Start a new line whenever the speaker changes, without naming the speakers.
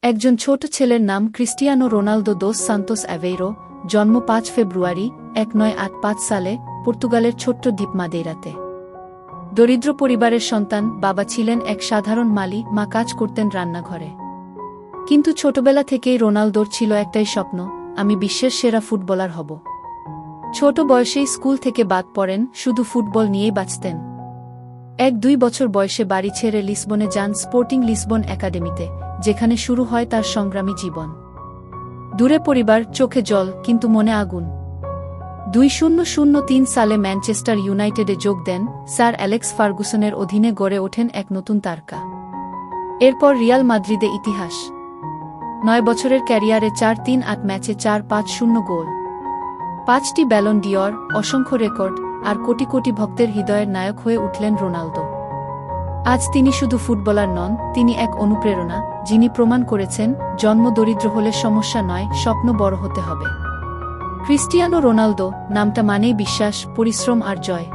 একজন ছোট ছেলের নাম ক্রিস্টিয়ানো রোনালদো দোস সান্তোস অ্যাভেইরো, জন্ম ৫ ফেব্রুয়ারি ১৯৮৫ সালে পর্তুগালের ছোট্ট দ্বীপ মাদেইরাতে। দরিদ্র পরিবারের সন্তান, বাবা ছিলেন এক সাধারণ মালি, মা কাজ করতেন রান্নাঘরে। কিন্তু ছোটবেলা থেকেই রোনালদোর ছিল একটাই স্বপ্ন, আমি বিশ্বের সেরা ফুটবলার হব। ছোট বয়সেই স্কুল থেকে বাদ পড়েন, শুধু ফুটবল নিয়েই বাঁচতেন। ১-২ বছর বয়সে বাড়ি ছেড়ে লিসবনে যান স্পোর্টিং লিসবন একাডেমিতে, যেখানে শুরু হয় তার সংগ্রামী জীবন। দূরে পরিবার, চোখে জল, কিন্তু মনে আগুন। ২০০৩ সালে ম্যানচেস্টার ইউনাইটেডে যোগ দেন, স্যার অ্যালেক্স ফার্গুসনের অধীনে গড়ে ওঠেন এক নতুন তারকা। এরপর রিয়াল মাদ্রিদে ইতিহাস। ৯ বছরের ক্যারিয়ারে ৪-৩-৮ ম্যাচে ৪-৫-০ গোল, ৫টি ব্যালন ডিওর, অসংখ্য রেকর্ড, আর কোটি কোটি ভক্তের হৃদয়ের নায়ক হয়ে উঠলেন রোনালদো। আজ তিনি শুধু ফুটবলার নন, তিনি এক অনুপ্রেরণা, যিনি প্রমাণ করেছেন জন্ম দরিদ্র হলে সমস্যা নয়, স্বপ্ন বড় হতে হবে। ক্রিস্টিয়ানো রোনালদো নামটা মানেই বিশ্বাস, পরিশ্রম আর জয়।